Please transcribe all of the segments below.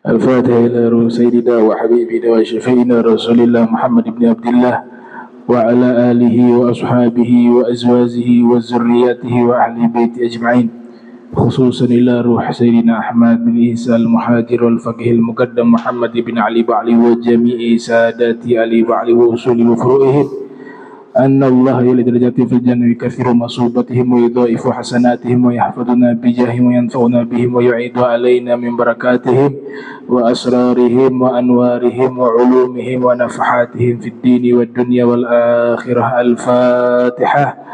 الفاتح إلى روح سيدنا وحبيبنا وشفينا رسول الله محمد بن عبد الله وعلى آله وأصحابه وأزواجه وذرياته وأهل بيته أجمعين، خصوصا إلى روح سيدنا أحمد بن عيسى المهاجر والفقيه المقدم محمد بن علي بعلي وجميع سادات علي بعلي وأصول وفروعهم، أن الله يلي درجات في الجنة ويكثر مصوبتهم ويضاعف حسناتهم ويحفظنا بجاههم وينفعنا بهم ويعيد علينا من بركاتهم وأسرارهم وأنوارهم وعلومهم ونفحاتهم في الدين والدنيا والآخرة. الفاتحة.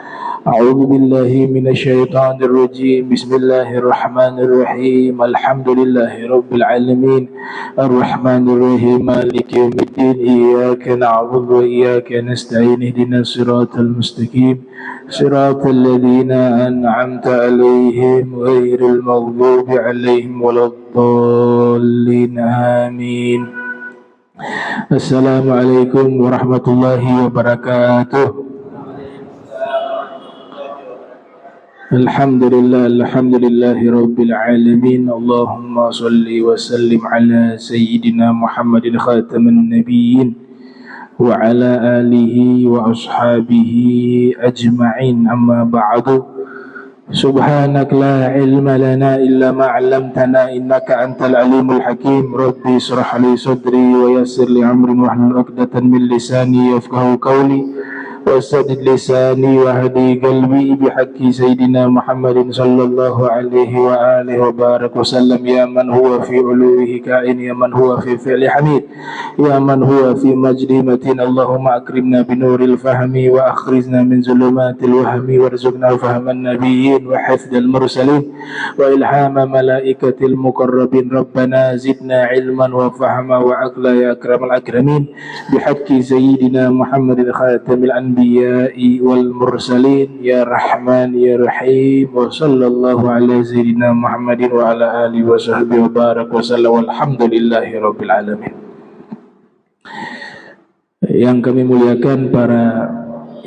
أعوذ بالله من الشيطان الرجيم. بسم الله الرحمن الرحيم. الحمد لله رب العالمين الرحمن الرحيم مالك يوم الدين، إياك نعبد وإياك نستعين، اهدنا الصراط المستقيم صراط الذين أنعمت عليهم غير المغضوب عليهم ولا الضالين، آمين. السلام عليكم ورحمة الله وبركاته. Alhamdulillah rabbil alamin. Allahumma salli wa sallim ala sayyidina Muhammadin khatamin nabiyyin wa ala alihi wa ashabihi ajma'in, amma ba'du. Subhanak la ilma lana illa ma 'allamtana innaka antal alimul hakim. Rabbi israh li sadri wa yassir li amri wahlul 'uqdatam min lisani yafqahu qawli وسدد لساني وهدي قلبي بحق سيدنا محمد صلى الله عليه وآله وبارك وسلم. يا من هو في علوه كائن، يا من هو في فعل حميد، يا من هو في مجد متين. اللهم أكرمنا بنور الفهم وأخرجنا من ظلمات الوهم وارزقنا فهم النبيين وحفظ المرسلين وإلهام ملائكة المقربين. ربنا زدنا علما وفهما وعقلا يا أكرم الأكرمين بحق سيدنا محمد خاتم الأنبياء wal mursalin ya rahman ya rahim. Wa sallallahu ala sayyidina Muhammadin wa ala alihi wa sahbihi wa barak wa sallam. Walhamdulillahi rabbil alamin. Yang kami muliakan para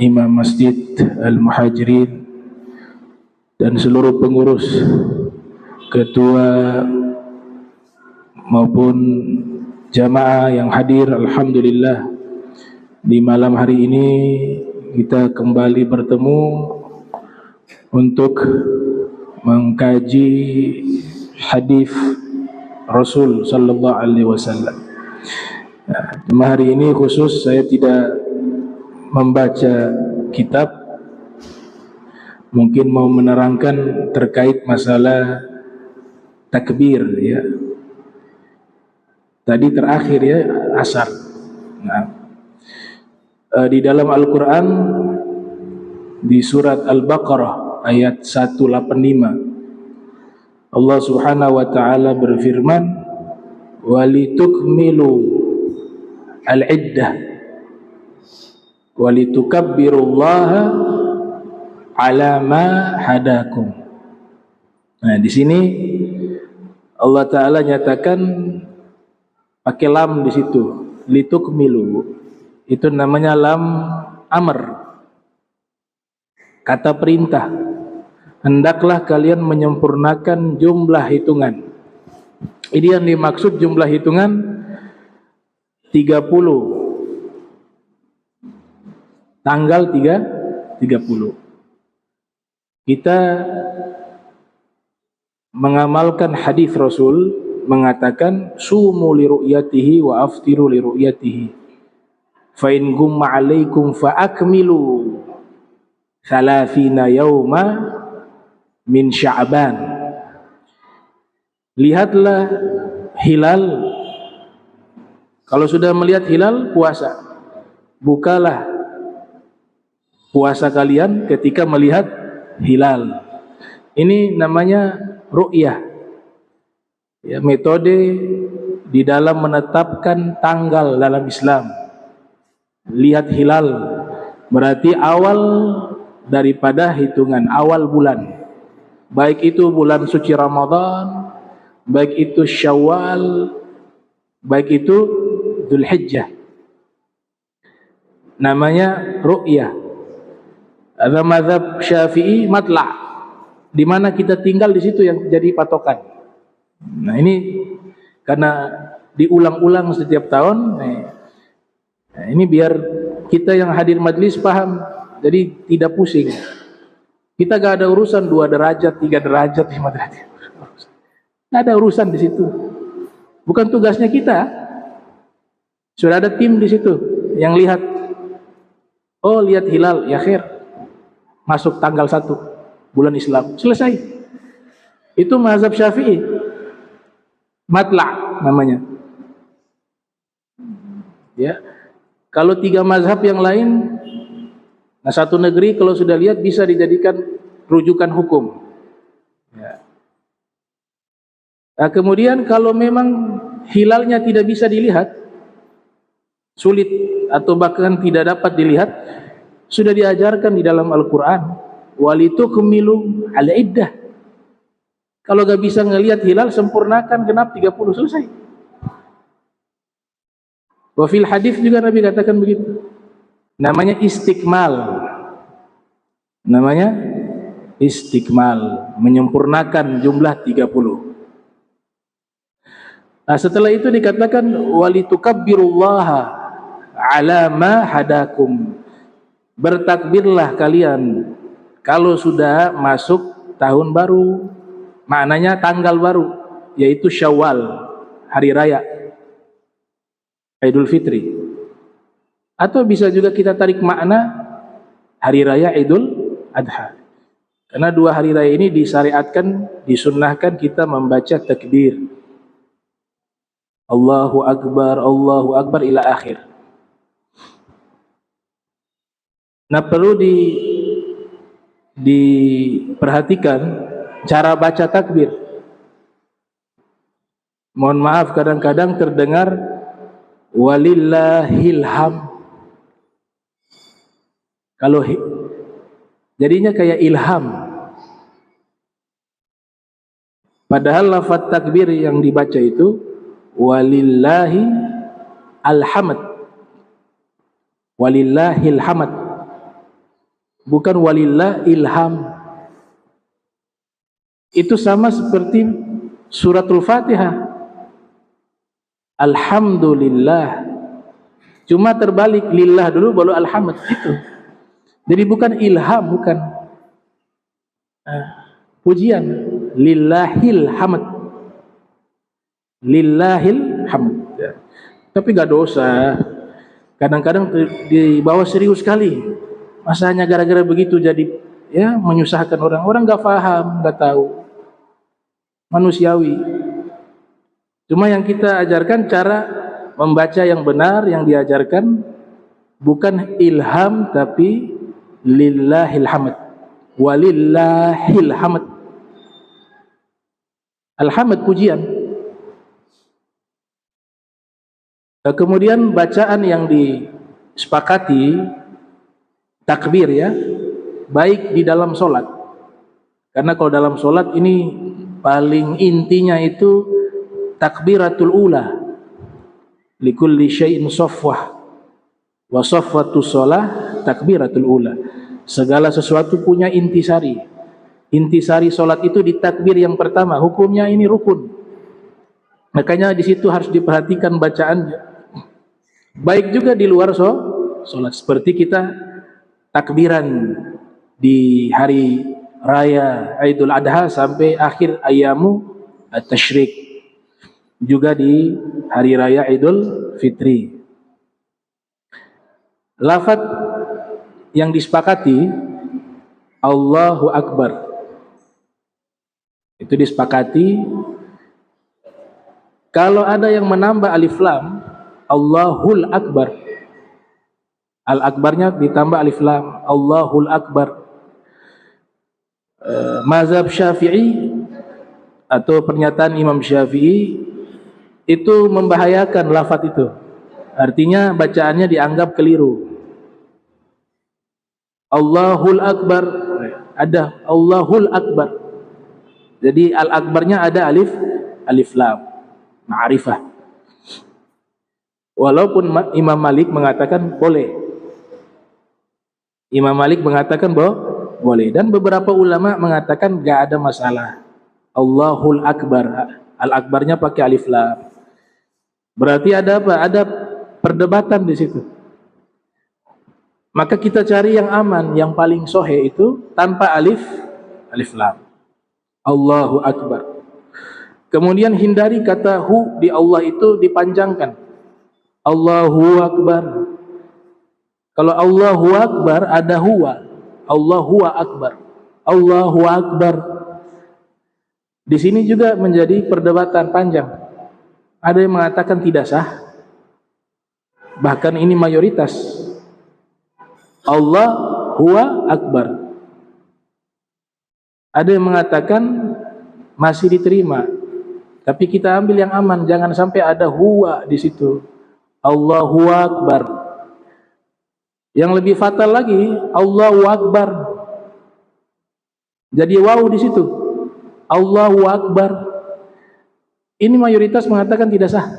imam masjid al-muhajirin dan seluruh pengurus, ketua maupun jamaah yang hadir, alhamdulillah di malam hari ini kita kembali bertemu untuk mengkaji hadis Rasul sallallahu alaihi wasallam. Hari ini khusus saya tidak membaca kitab, mungkin mau menerangkan terkait masalah takbir ya. Tadi terakhir ya asar. Nah, di dalam Al-Quran di surat Al-Baqarah ayat 185 Allah subhanahu wa ta'ala berfirman, walitukmilu al-iddah walitukabbirullaha ala ma hadakum. Nah, di sini Allah ta'ala nyatakan pakai lam di situ, litukmilu. Itu namanya lam amr, kata perintah. Hendaklah kalian menyempurnakan jumlah hitungan. Ini yang dimaksud jumlah hitungan 30. Tanggal 30. Kita mengamalkan hadis Rasul mengatakan sumu li ru'yatihi wa aftiru li ru'yatihi. Fa in gumma 'alaikum fa akmilu 30 yauma min Sya'ban. Lihatlah hilal, kalau sudah melihat hilal puasa. Bukalah puasa kalian ketika melihat hilal. Ini namanya ru'yah. Ya, metode di dalam menetapkan tanggal dalam Islam. Lihat hilal berarti awal daripada hitungan awal bulan, baik itu bulan suci Ramadan, baik itu Syawal, baik itu Dzulhijjah. Namanya ru'yah. Ada mazhab Syafi'i matla', di mana kita tinggal di situ yang jadi patokan. Nah, ini karena diulang-ulang setiap tahun. Nah, ini biar kita yang hadir majlis paham, jadi tidak pusing. Kita gak ada urusan 2 derajat, 3 derajat, 5 derajat. Gak ada urusan di situ. Bukan tugasnya kita. Sudah ada tim di situ yang lihat. Oh, lihat hilal, ya khair. Masuk tanggal 1 bulan Islam. Selesai. Itu mazhab Syafi'i. Matla' namanya. Ya. Kalau 3 mazhab yang lain, nah satu negeri kalau sudah lihat bisa dijadikan rujukan hukum. Ya. Nah, kemudian kalau memang hilalnya tidak bisa dilihat, sulit atau bahkan tidak dapat dilihat, sudah diajarkan di dalam Al-Quran, walitukmilu al-iddah. Kalau gak bisa ngelihat hilal, sempurnakan genap 30, selesai. Wa fil hadis juga Nabi katakan begitu. Namanya istikmal. Namanya istikmal, menyempurnakan jumlah 30. Nah, setelah itu dikatakan walitukabbirullaha ala ma hadakum. Bertakbirlah kalian kalau sudah masuk tahun baru. Maknanya tanggal baru, yaitu Syawal, hari raya Idul Fitri. Atau bisa juga kita tarik makna hari raya Idul Adha. Karena 2 hari raya ini disyariatkan, disunnahkan kita membaca takbir. Allahu Akbar ila akhir. Nah, perlu diperhatikan cara baca takbir. Mohon maaf, kadang-kadang terdengar walillahilham. Kalau jadinya kayak ilham. Padahal lafaz takbir yang dibaca itu walillahi alhamd. Walillahil hamd. Bukan walillah ilham. Itu sama seperti suratul Fatihah. Alhamdulillah. Cuma terbalik, lillah dulu baru alhamd itu. Jadi bukan ilham, bukan pujian. Lillahil hamd. Lillahil hamd. Tapi gak dosa. Kadang-kadang dibawa serius sekali. Masanya gara-gara begitu jadi ya menyusahkan orang. Orang gak paham, gak tahu. Manusiawi. Cuma yang kita ajarkan cara membaca yang benar, yang diajarkan bukan ilham tapi lillahil hamd. Walillahil hamd. Alhamd pujian. Kemudian bacaan yang disepakati takbir ya, baik di dalam solat. Karena kalau dalam solat ini paling intinya itu takbiratul ula. Likulli syai'in safwah. Wa safwatu shalah takbiratul ula. Segala sesuatu punya intisari. Intisari solat itu di takbir yang pertama. Hukumnya ini rukun. Makanya di situ harus diperhatikan bacaannya. Baik juga di luar solat. Seperti kita takbiran di hari raya Idul Adha sampai akhir ayamu at-tasyrik. Juga di hari raya Idul Fitri. Lafaz yang disepakati Allahu Akbar. Itu disepakati. Kalau ada yang menambah alif lam, Allahul Akbar. Al-Akbarnya ditambah alif lam, Allahul Akbar. Mazhab Syafi'i atau pernyataan Imam Syafi'i itu membahayakan lafaz itu. Artinya bacaannya dianggap keliru. Allahul Akbar, ada Allahul Akbar. Jadi al-akbarnya ada alif lam, ma'rifah. Walaupun Imam Malik mengatakan boleh. Imam Malik mengatakan boleh, dan beberapa ulama mengatakan enggak ada masalah. Allahul Akbar, al-akbarnya pakai alif lam. Berarti ada apa? Ada perdebatan di situ. Maka kita cari yang aman, yang paling sahih itu tanpa alif lam. Allahu Akbar. Kemudian hindari kata hu di Allah itu dipanjangkan. Allahu Akbar. Kalau Allahu Akbar ada huwa. Allahu Akbar. Allahu Akbar. Di sini juga menjadi perdebatan panjang. Ada yang mengatakan tidak sah. Bahkan ini mayoritas. Allah huwa akbar. Ada yang mengatakan masih diterima, tapi kita ambil yang aman, jangan sampai ada huwa di situ. Allahu akbar. Yang lebih fatal lagi, Allahu akbar. Jadi waw di situ. Allahu akbar. Ini mayoritas mengatakan tidak sah.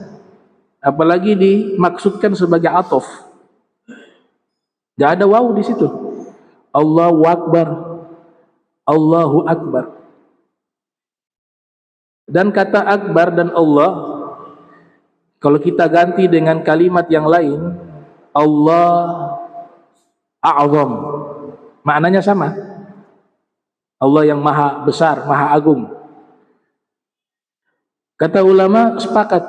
Apalagi dimaksudkan sebagai atof. Gak ada waw di situ. Allahu Akbar. Allahu Akbar. Dan kata Akbar dan Allah, kalau kita ganti dengan kalimat yang lain, Allah A'zam, maknanya sama. Allah yang maha besar, maha agung. Kata ulama sepakat,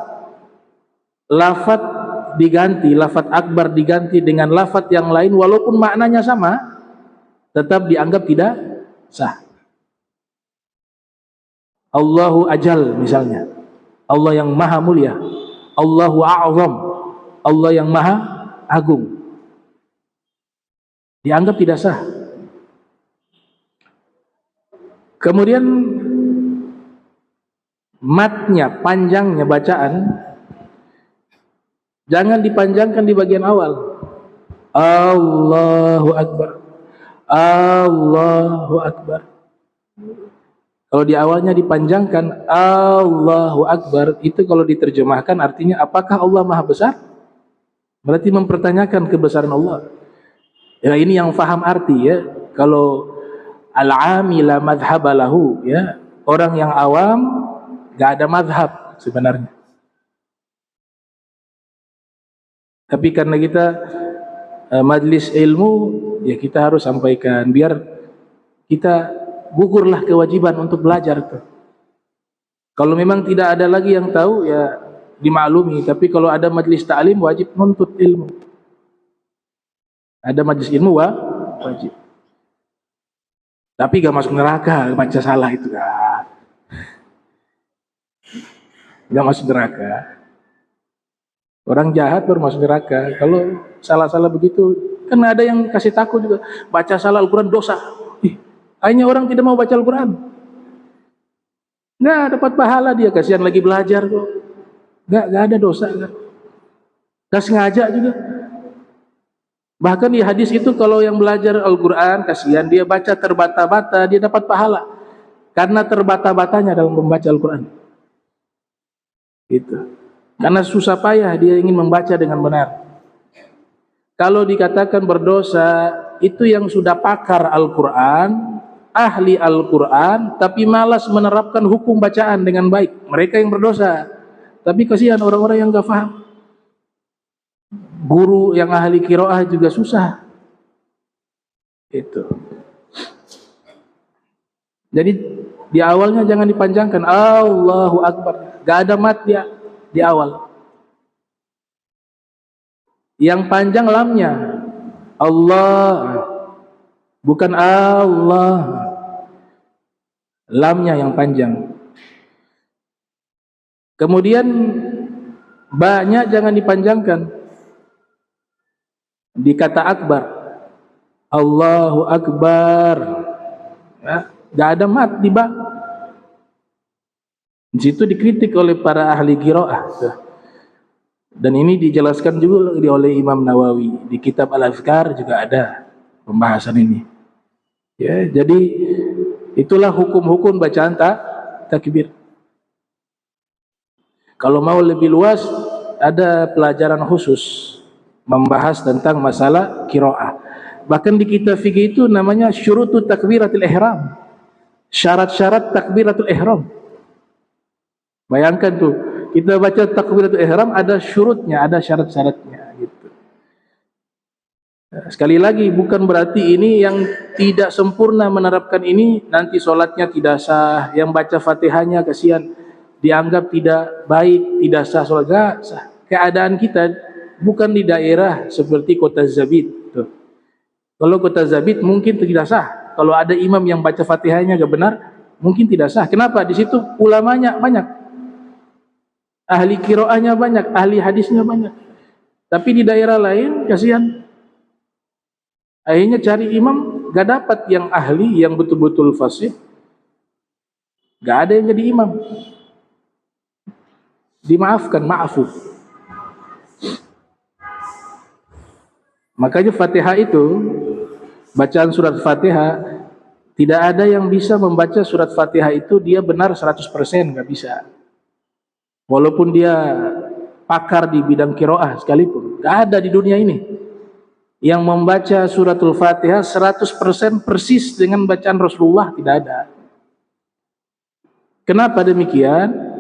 lafadz diganti, lafadz akbar diganti dengan lafadz yang lain walaupun maknanya sama, tetap dianggap tidak sah. Allahu ajal misalnya, Allah yang maha mulia. Allahu a'zam, Allah yang maha agung, dianggap tidak sah. Kemudian matnya, panjangnya bacaan jangan dipanjangkan di bagian awal. Allahu Akbar. Allahu Akbar. Kalau di awalnya dipanjangkan Allahu Akbar, itu kalau diterjemahkan artinya apakah Allah Maha Besar? Berarti mempertanyakan kebesaran Allah. Ya, ini yang faham arti ya. Kalau al-amila madhhabalahu ya, orang yang awam gak ada madhab sebenarnya. Tapi karena kita majlis ilmu, ya kita harus sampaikan biar kita gugurlah kewajiban untuk belajar tuh. Kalau memang tidak ada lagi yang tahu ya dimaklumi, tapi kalau ada majlis ta'lim wajib menuntut ilmu. Ada majlis ilmu wajib. Tapi gak masuk neraka baca salah itu gak masuk neraka. Orang jahat baru masuk neraka. Kalau salah-salah begitu, kan ada yang kasih takut juga. Baca salah Al-Quran dosa. Akhirnya orang tidak mau baca Al-Quran. Nggak dapat pahala dia, kasihan lagi belajar kok. Nggak ada dosa. Nggak sengaja juga. Bahkan di hadis itu kalau yang belajar Al-Quran, kasihan dia baca terbata-bata, dia dapat pahala. Karena terbata-batanya dalam membaca Al-Quran. Gitu. Karena susah payah dia ingin membaca dengan benar. Kalau dikatakan berdosa, itu yang sudah pakar Al-Quran, ahli Al-Quran, tapi malas menerapkan hukum bacaan dengan baik. Mereka yang berdosa. Tapi kasihan orang-orang yang gak paham. Guru yang ahli qiraah juga susah. Itu. Jadi di awalnya jangan dipanjangkan. Allahu Akbar. Gak ada mat dia di awal. Yang panjang lamnya. Allah. Bukan Allah. Lamnya yang panjang. Kemudian ba-nya jangan dipanjangkan. Di kata akbar. Allahu Akbar. Ya, gak ada mat di ba. Di situ dikritik oleh para ahli qiraah. Dan ini dijelaskan juga oleh Imam Nawawi di kitab Al-Azkar juga ada pembahasan ini. Ya, jadi itulah hukum-hukum bacaan takbir. Kalau mau lebih luas ada pelajaran khusus membahas tentang masalah qiraah. Bahkan di kitab fikih itu namanya syurutut takbiratul ihram. Syarat-syarat takbiratul ihram. Bayangkan tuh, Kita baca takbiratul ihram ada syurutnya, ada syarat-syaratnya gitu. Sekali lagi, bukan berarti ini yang tidak sempurna menerapkan ini nanti solatnya tidak sah, yang baca Fatihahnya kasihan dianggap tidak baik, tidak sah solat. Enggak sah. Keadaan kita bukan di daerah seperti kota Zabid tuh. Kalau kota Zabid mungkin tidak sah. Kalau ada imam yang baca Fatihahnya enggak benar, mungkin tidak sah. Kenapa? Di situ ulamanya banyak, ahli qiraahnya banyak, ahli hadisnya banyak. Tapi di daerah lain kasihan, akhirnya cari imam gak dapat yang ahli, yang betul-betul fasih. Gak ada yang jadi imam. Dimaafkan, maafu. Makanya Fatihah itu, bacaan surat Fatihah, tidak ada yang bisa membaca surat Fatihah itu dia benar 100%, gak bisa. Walaupun dia pakar di bidang qiraah sekalipun, gak ada di dunia ini yang membaca suratul Fatihah 100% persis dengan bacaan Rasulullah, tidak ada. Kenapa demikian?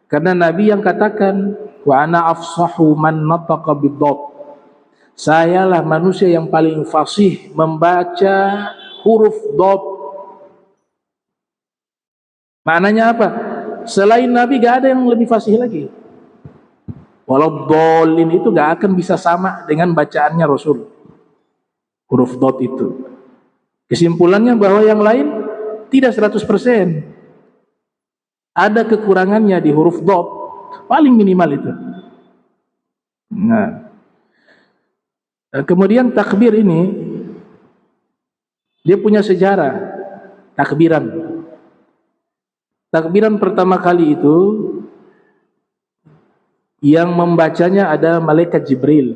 Karena Nabi yang katakan, wa ana afsahu man nataqa bid-dad. Sayalah manusia yang paling fasih membaca huruf dad. Maknanya apa? Selain Nabi gak ada yang lebih fasih lagi. Walau dolin itu gak akan bisa sama dengan bacaannya Rasul, huruf dot itu. Kesimpulannya bahwa yang lain tidak 100%. Ada kekurangannya di huruf dot, paling minimal itu. Nah, kemudian takbir ini dia punya sejarah. Takbiran pertama kali itu yang membacanya ada malaikat Jibril.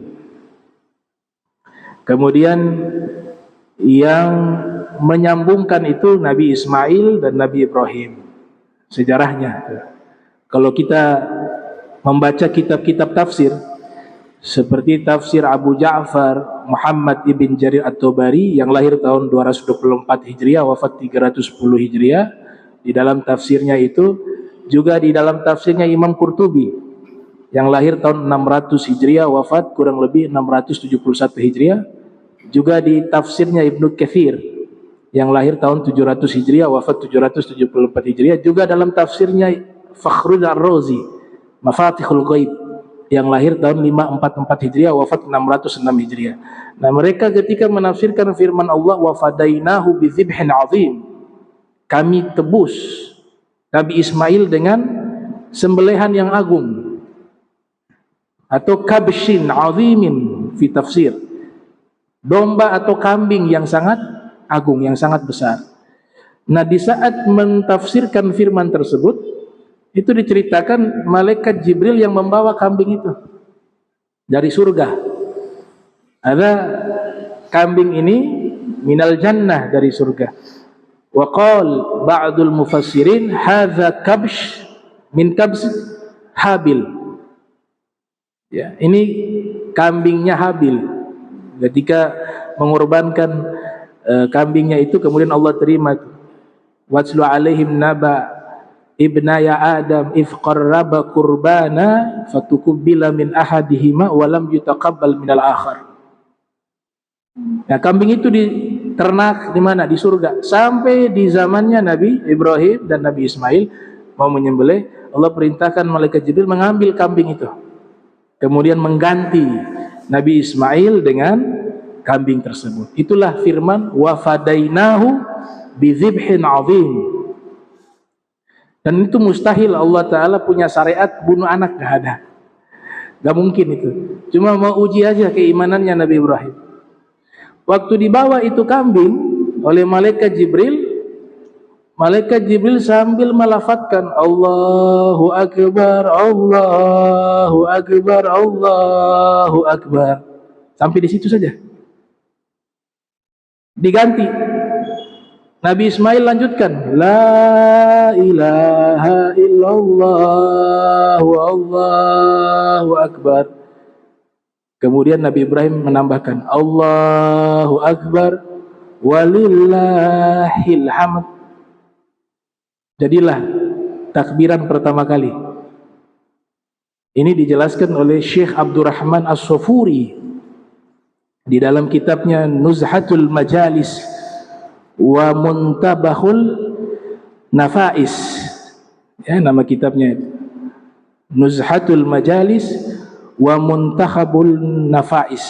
Kemudian yang menyambungkan itu Nabi Ismail dan Nabi Ibrahim. Sejarahnya. Kalau kita membaca kitab-kitab tafsir seperti tafsir Abu Ja'far Muhammad ibn Jarir At-Tabari yang lahir tahun 224 Hijriah, wafat 310 Hijriah, di dalam tafsirnya itu, juga di dalam tafsirnya Imam Qurtubi yang lahir tahun 600 Hijriah, wafat kurang lebih 671 Hijriah, juga di tafsirnya Ibnu Katsir yang lahir tahun 700 Hijriah, wafat 774 Hijriah, juga dalam tafsirnya Fakhrul Ar-Razi Mafatihul Ghaib yang lahir tahun 544 Hijriah, wafat 606 Hijriah. Nah, mereka ketika menafsirkan firman Allah, wa fadainahu bizibhin azim, kami tebus Nabi Ismail dengan sembelihan yang agung, atau kabshin azimin fi tafsir, domba atau kambing yang sangat agung, yang sangat besar. Nah, di saat mentafsirkan firman tersebut, itu diceritakan malaikat Jibril yang membawa kambing itu dari surga. Ada kambing ini minal jannah, dari surga. Wa qal ba'dul mufassirin hadza kabsh min kabs Habil. Ya, ini kambingnya Habil. Ketika mengorbankan kambingnya itu, kemudian Allah terima. Watslu alaihim naba ibnaya Adam if qarraba qurbana fatukubbila min ahadihima wa lam yutaqabbal minal akhar. Nah, kambing itu diternak di mana? Di surga. Sampai di zamannya Nabi Ibrahim dan Nabi Ismail mau menyembelih, Allah perintahkan malaikat Jibril mengambil kambing itu, kemudian mengganti Nabi Ismail dengan kambing tersebut. Itulah firman wa fadainahu bizibhin azim. Dan itu mustahil Allah Ta'ala punya syariat bunuh anak, gak ada, gak mungkin itu. Cuma mau uji aja keimanannya Nabi Ibrahim. Waktu dibawa itu kambing oleh malaikat Jibril sambil melafadzkan Allahu Akbar, Allahu Akbar, Allahu Akbar. Sampai di situ saja. Diganti. Nabi Ismail lanjutkan, La ilaha illallah Allahu Akbar. Kemudian Nabi Ibrahim menambahkan, Allahu Akbar walillahil hamd. Jadilah takbiran pertama kali. Ini dijelaskan oleh Syekh Abdurrahman As-Sufuri di dalam kitabnya Nuzhatul Majalis wa Muntabahul Nafais. Ya, nama kitabnya Nuzhatul Majalis wa Muntakhabul Nafais.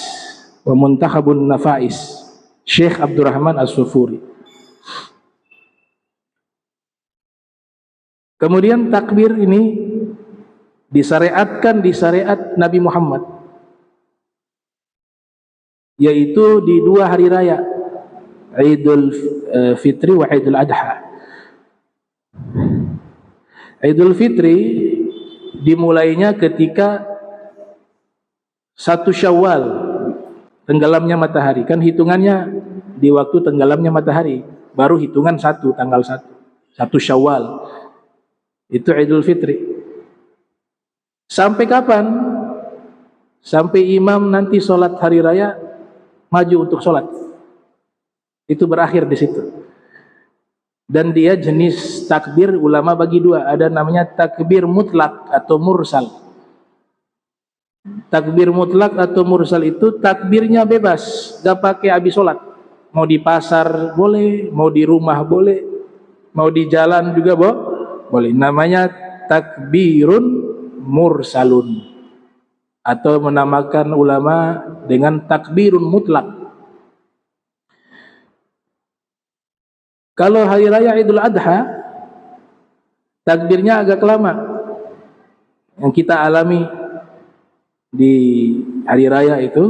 Wa Muntakhabul Nafais. Syekh Abdurrahman As-Sufuri. Kemudian takbir ini disyariatkan di syariat Nabi Muhammad, yaitu di 2 hari raya, Idul Fitri wa Idul Adha. Idul Fitri dimulainya ketika 1 Syawal, tenggelamnya matahari. Kan hitungannya di waktu tenggelamnya matahari, baru hitungan tanggal 1 Syawal. Itu Idul Fitri. Sampai kapan? Sampai imam nanti sholat hari raya maju untuk sholat. Itu berakhir di situ. Dan dia jenis takbir ulama bagi 2. Ada namanya takbir mutlak atau mursal. Takbir mutlak atau mursal itu takbirnya bebas, gak pakai habis sholat. Mau di pasar boleh, mau di rumah boleh, mau di jalan juga boleh. Namanya takbirun mursalun, atau menamakan ulama dengan takbirun mutlak. Kalau hari raya Idul Adha, takbirnya agak lama. Yang kita alami di hari raya itu,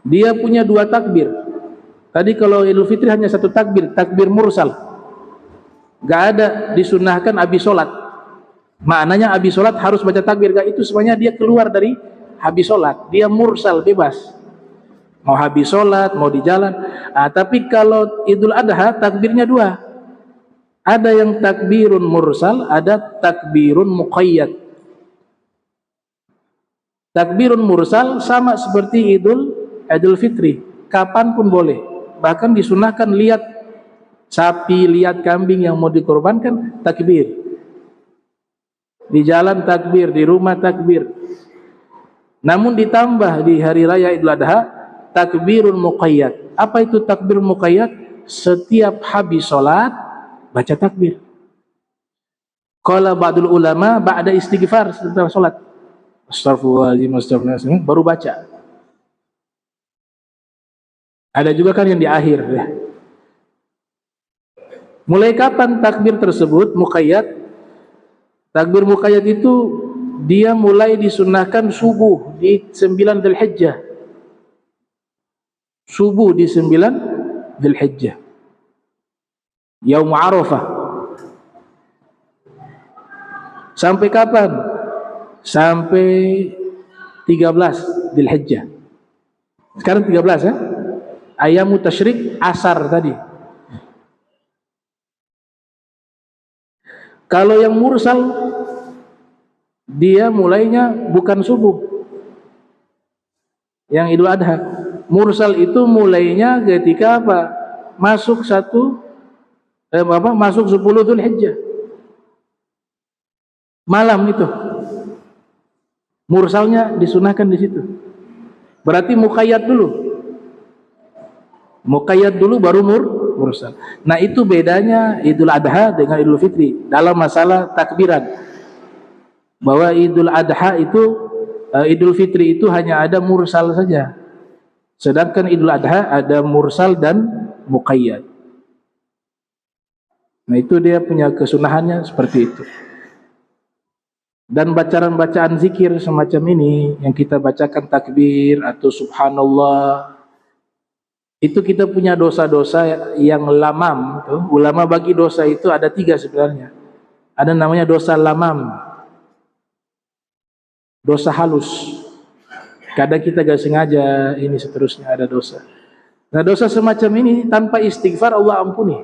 dia punya 2 takbir. Tadi kalau Idul Fitri hanya 1 takbir, takbir mursal. Gak ada disunahkan habis sholat. Maknanya habis sholat harus baca takbir, gak, itu semuanya dia keluar dari habis sholat. Dia mursal, bebas. Mau habis sholat, mau di jalan. Tapi kalau Idul Adha takbirnya 2. Ada yang takbirun mursal, ada takbirun muqayyad. Takbirun mursal sama seperti Idul Fitri, kapanpun boleh. Bahkan disunahkan lihat sapi, lihat kambing yang mau dikorbankan, takbir. Di jalan takbir, di rumah takbir. Namun ditambah di hari raya Idul Adha, takbirun muqayyad. Apa itu takbir muqayyad? Setiap habis sholat, baca takbir. Qala ba'dul ulama ba'da istighfar, setelah sholat. Astaghfirullahaladzim, astaghfirullahaladzim, baru baca. Ada juga kan yang di akhir, ya. Mulai kapan takbir tersebut muqayyad? Takbir muqayyad itu dia mulai disunahkan subuh di 9 Dzulhijjah. Subuh di 9 Dzulhijjah. Yaum Arafah. Sampai kapan? Sampai 13 Dzulhijjah. Sekarang 13 ya. Ayamu tasyrik asar tadi. Kalau yang mursal, dia mulainya bukan subuh. Yang Idul Adha, mursal itu mulainya ketika apa? Masuk 10 Dzulhijjah. Malam itu. Mursalnya disunahkan di situ. Berarti muqayyad dulu. Muqayyad dulu baru mursal. Nah, itu bedanya Idul Adha dengan Idul Fitri dalam masalah takbiran. Bahwa Idul Adha itu, Idul Fitri itu hanya ada mursal saja. Sedangkan Idul Adha ada mursal dan muqayyad. Nah, itu dia punya kesunahannya seperti itu. Dan bacaan-bacaan zikir semacam ini yang kita bacakan takbir atau subhanallah, itu kita punya dosa-dosa yang lamam. Ulama bagi dosa itu ada 3 sebenarnya. Ada namanya dosa lamam, dosa halus. Kadang kita gak sengaja, ini seterusnya ada dosa. Nah, dosa semacam ini tanpa istighfar Allah ampuni.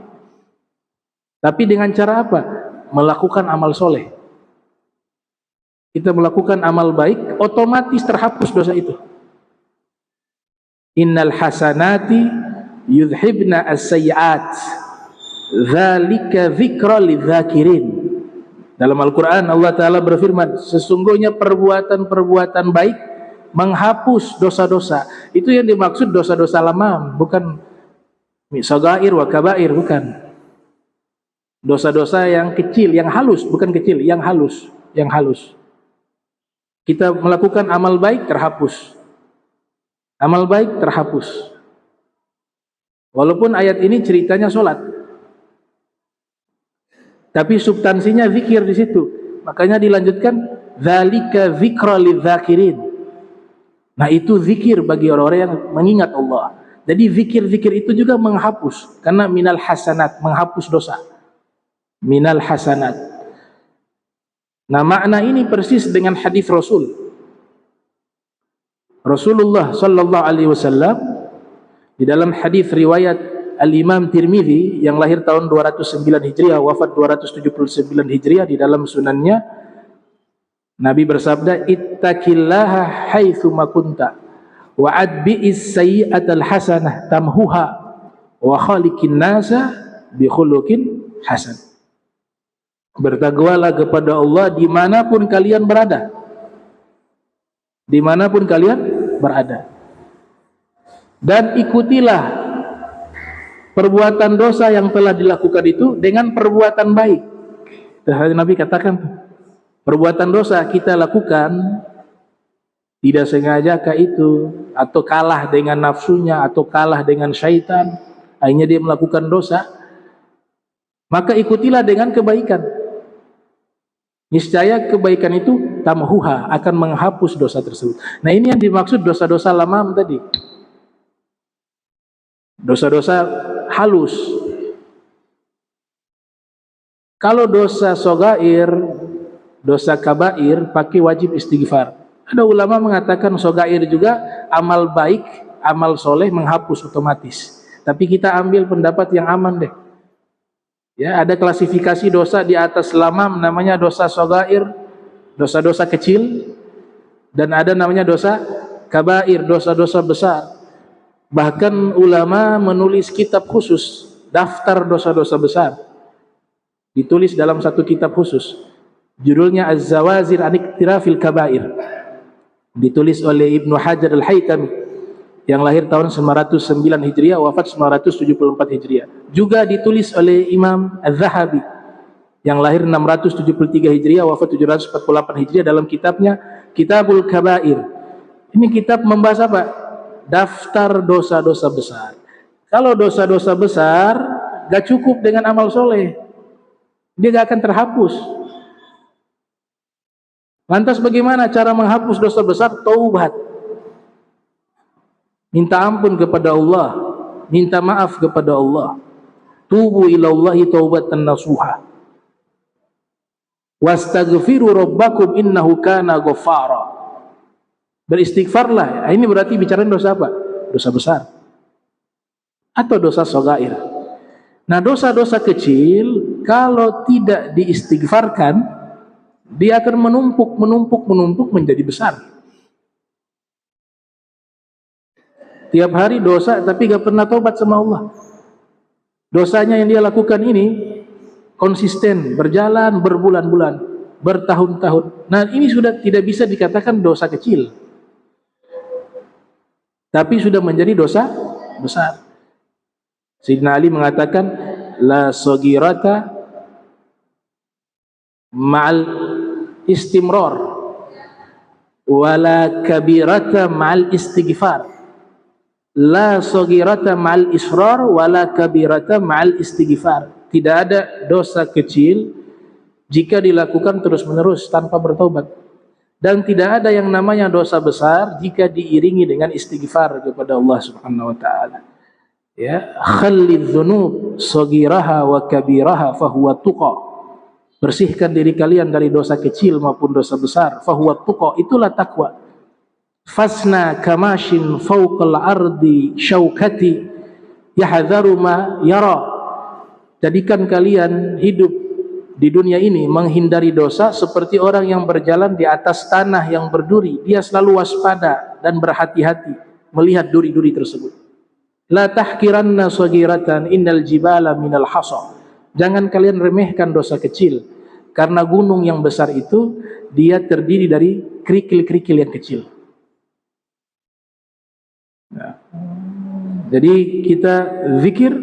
Tapi dengan cara apa? Melakukan amal soleh. Kita melakukan amal baik, otomatis terhapus dosa itu. Innal hasanati yudhibna as-sayyi'at dzalika dzikra lidzakirin. Dalam Al-Quran Allah Ta'ala berfirman, sesungguhnya perbuatan-perbuatan baik menghapus dosa-dosa. Itu yang dimaksud dosa-dosa lamam, bukan shagair wa kabair, bukan. Dosa-dosa yang kecil, yang halus, bukan kecil, yang halus, yang halus. Kita melakukan amal baik terhapus. Amal baik terhapus. Walaupun ayat ini ceritanya sholat, tapi substansinya zikir di situ. Makanya dilanjutkan, dzalika dzikra lidzakirin. Nah, itu zikir bagi orang-orang yang mengingat Allah. Jadi zikir-zikir itu juga menghapus, karena minal hasanat, menghapus dosa. Minal hasanat. Nah, makna ini persis dengan hadis Rasulullah sallallahu alaihi wasallam di dalam hadis riwayat Al-Imam Tirmidzi yang lahir tahun 209 Hijriah, wafat 279 Hijriah, di dalam sunannya Nabi bersabda, ittaqillaha haitsu ma kunta wa adbi'is sayyi'atal hasanah tamhuha wa khaliqin nasa bi khuluqin hasan. Bertakwalah kepada Allah dimanapun kalian berada. Dimanapun kalian berada. Dan ikutilah perbuatan dosa yang telah dilakukan itu dengan perbuatan baik. Nabi katakan, perbuatan dosa kita lakukan tidak sengaja itu, atau kalah dengan nafsunya, atau kalah dengan syaitan, akhirnya dia melakukan dosa, maka ikutilah dengan kebaikan. Niscaya kebaikan itu tamhuha, akan menghapus dosa tersebut. Nah, ini yang dimaksud dosa-dosa lamam tadi. Dosa-dosa halus. Kalau dosa sogair, dosa kabair, pakai wajib istighfar. Ada ulama mengatakan sogair juga amal baik, amal soleh menghapus otomatis. Tapi kita ambil pendapat yang aman deh. Ya, ada klasifikasi dosa di atas lamam, namanya dosa sogair, dosa-dosa kecil, dan ada namanya dosa kabair, dosa-dosa besar. Bahkan ulama menulis kitab khusus, daftar dosa-dosa besar, ditulis dalam satu kitab khusus, judulnya Az-Zawazir an Iktirafil Kabair, ditulis oleh Ibnu Hajar Al-Haytami yang lahir tahun 909 Hijriah, wafat 974 Hijriah. Juga ditulis oleh Imam Az-Zahabi yang lahir 673 Hijriah, wafat 748 Hijriah, dalam kitabnya Kitabul Kabair. Ini kitab membahas apa? Daftar dosa-dosa besar. Kalau dosa-dosa besar gak cukup dengan amal soleh, dia gak akan terhapus. Lantas bagaimana cara menghapus dosa besar? Taubat, minta ampun kepada Allah, minta maaf kepada Allah. Tubu ilallahi taubatan nasuha, wastaghfiru rabbakum innahu kana ghaffara. Beristighfarlah. Ini berarti bicara dosa apa? Dosa besar atau dosa shagair. Nah, dosa-dosa kecil kalau tidak diistighfarkan, dia akan menumpuk menjadi besar. Tiap hari dosa tapi gak pernah taubat sama Allah. Dosanya yang dia lakukan ini konsisten, berjalan berbulan-bulan, bertahun-tahun. Nah, ini sudah tidak bisa dikatakan dosa kecil, tapi sudah menjadi dosa besar. Sayyidina Ali mengatakan, la saghirata ma'al istimrar wala kabirata ma'al istighfar. La saghirata ma'al israr wala kabirata ma'al istighfar. Tidak ada dosa kecil jika dilakukan terus-menerus tanpa bertaubat, dan tidak ada yang namanya dosa besar jika diiringi dengan istighfar kepada Allah Subhanahu wa taala. Ya, khallidz dzunub saghiraha wa kabiraha fahuwa tuqa. Bersihkan diri kalian dari dosa kecil maupun dosa besar, fahuwa tuqa, itulah takwa. Fasna kamashin fawqal ardi syaukati yahdharu ma yara. Jadikan kalian hidup di dunia ini menghindari dosa seperti orang yang berjalan di atas tanah yang berduri. Dia selalu waspada dan berhati-hati melihat duri-duri tersebut. La tahkiranna saghiratan innal jibala minal hasa. Jangan kalian remehkan dosa kecil, Karena gunung yang besar itu dia terdiri dari kerikil-kerikil yang kecil. Nah, jadi kita zikir,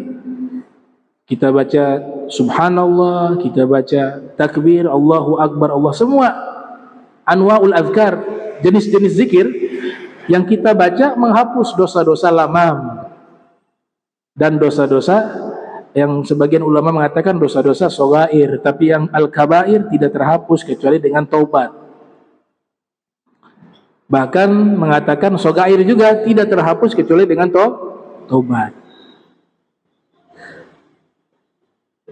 kita baca subhanallah, kita baca takbir, Allahu akbar, Allah, semua anwa'ul azkar, jenis-jenis zikir yang kita baca menghapus dosa-dosa lamam dan dosa-dosa yang sebagian ulama mengatakan dosa-dosa shaghair, tapi yang al-kabair tidak terhapus kecuali dengan taubat. Bahkan mengatakan shaghair juga tidak terhapus kecuali dengan taubat.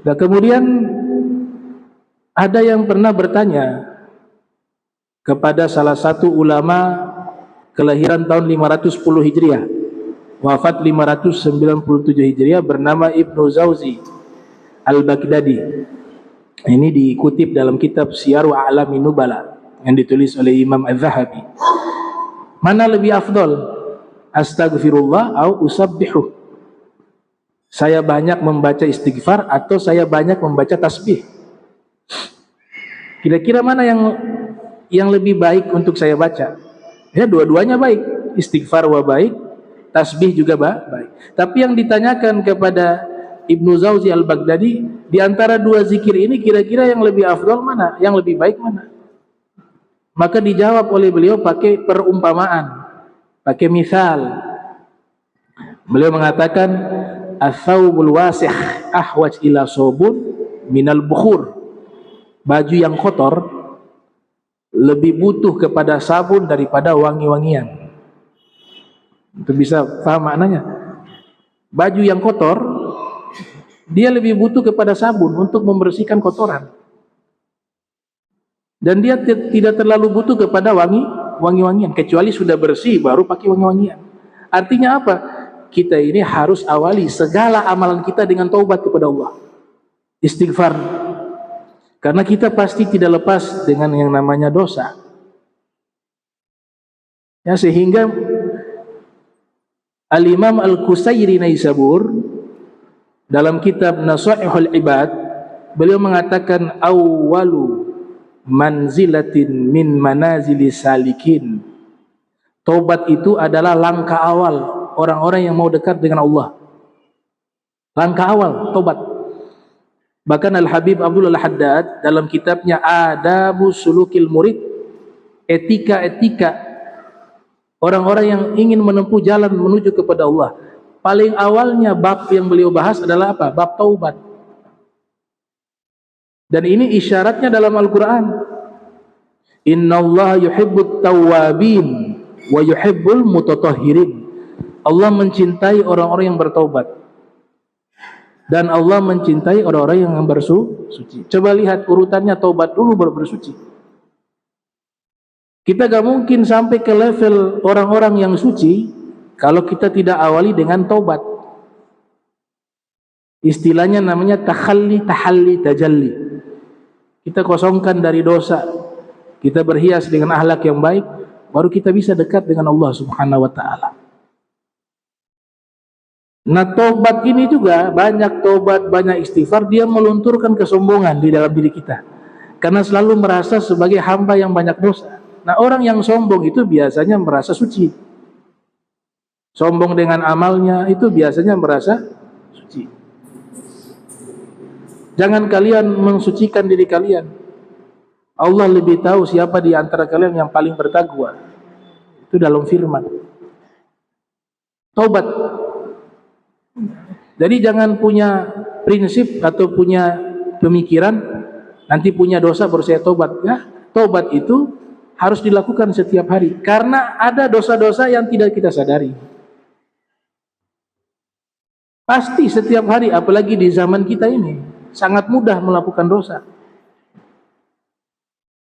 Dan kemudian ada yang pernah bertanya kepada salah satu ulama kelahiran tahun 510 Hijriah, wafat 597 Hijriah, bernama Ibnu Jauzi Al-Baghdadi. Ini dikutip dalam kitab Syiaru A'lamin Nubala yang ditulis oleh Imam Az-Zahabi. Mana lebih afdal, astaghfirullah atau usabbihu? Saya banyak membaca istighfar atau saya banyak membaca tasbih? Kira-kira mana yang lebih baik untuk saya baca? Ya, dua-duanya baik, istighfar wa baik, tasbih juga baik. Tapi yang ditanyakan kepada Ibnu Jauzi Al-Baghdadi, di antara dua zikir ini kira-kira yang lebih afdal mana? Yang lebih baik mana? Maka dijawab oleh beliau pakai perumpamaan, pakai misal. Beliau mengatakan, "Ats-tsaubul wasih ahwaj ila sabun minal bukhur." Baju yang kotor lebih butuh kepada sabun daripada wangi-wangian. Itu bisa paham maknanya. Baju yang kotor dia lebih butuh kepada sabun untuk membersihkan kotoran, dan dia tidak terlalu butuh kepada wangi-wangian, kecuali sudah bersih baru pakai wangi-wangian. Artinya apa? Kita ini harus awali segala amalan kita dengan taubat kepada Allah, istighfar, karena kita pasti tidak lepas dengan yang namanya dosa. Ya, sehingga Al-Imam Al-Qusairi Naisabur dalam kitab Nasaihul Ibad, beliau mengatakan, awwalu manzilatin min manazilis salikin. Taubat itu adalah langkah awal orang-orang yang mau dekat dengan Allah. Langkah awal taubat. Bahkan Al-Habib Abdul Al-Haddad dalam kitabnya Adabu Sulukil Murid, etika-etika orang-orang yang ingin menempuh jalan menuju kepada Allah, paling awalnya bab yang beliau bahas adalah apa? Bab taubat. Dan ini isyaratnya dalam Al-Quran. Innallaha yuhibbut tawwabin wa yuhibbul mutatahhirin. Allah mencintai orang-orang yang bertaubat, dan Allah mencintai orang-orang yang bersuci. Coba lihat urutannya, taubat dulu baru bersuci. Kita gak mungkin sampai ke level orang-orang yang suci kalau kita tidak awali dengan taubat. Istilahnya namanya tahalli, tajalli. Kita kosongkan dari dosa, kita berhias dengan akhlak yang baik, baru kita bisa dekat dengan Allah Subhanahu wa ta'ala. Nah, taubat ini juga, banyak taubat, banyak istighfar, dia melunturkan kesombongan di dalam diri kita, karena selalu merasa sebagai hamba yang banyak dosa. Nah, orang yang sombong itu biasanya merasa suci. Sombong dengan amalnya itu biasanya merasa suci. Jangan kalian mensucikan diri kalian. Allah lebih tahu siapa di antara kalian yang paling bertakwa. Itu dalam firman. Taubat. Jadi jangan punya prinsip atau punya pemikiran nanti punya dosa baru saya taubat. Ya, taubat itu harus dilakukan setiap hari, karena ada dosa-dosa yang tidak kita sadari. Pasti setiap hari, apalagi di zaman kita ini sangat mudah melakukan dosa.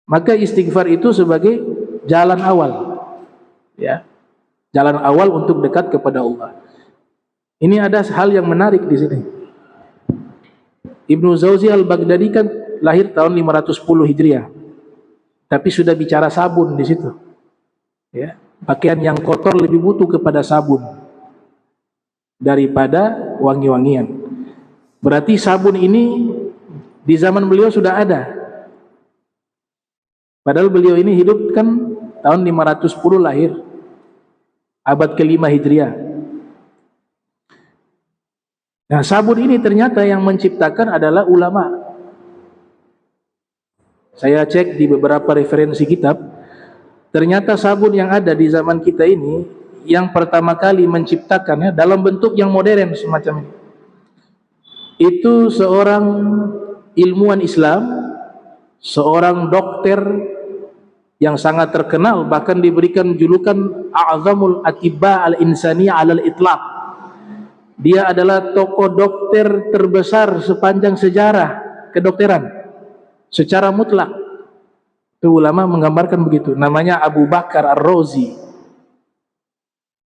Maka istighfar itu sebagai jalan awal, ya, jalan awal untuk dekat kepada Allah. Ini ada hal yang menarik di sini. Ibnu Jauzi Al-Baghdadi kan lahir tahun 510 Hijriah, tapi sudah bicara sabun di situ. Ya, pakaian yang kotor lebih butuh kepada sabun daripada wangi-wangian. Berarti sabun ini di zaman beliau sudah ada. Padahal beliau ini hidup kan tahun 510 lahir, abad ke-5 Hijriah. Nah, sabun ini ternyata yang menciptakan adalah ulama. Saya cek di beberapa referensi kitab, ternyata sabun yang ada di zaman kita ini yang pertama kali menciptakannya dalam bentuk yang modern semacam ini, itu seorang ilmuwan Islam, seorang dokter yang sangat terkenal, bahkan diberikan julukan A'zamul Atibba al-Insani alal Itlaq. Dia adalah tokoh dokter terbesar sepanjang sejarah kedokteran secara mutlak. Itu ulama menggambarkan begitu. Namanya Abu Bakar Ar-Razi.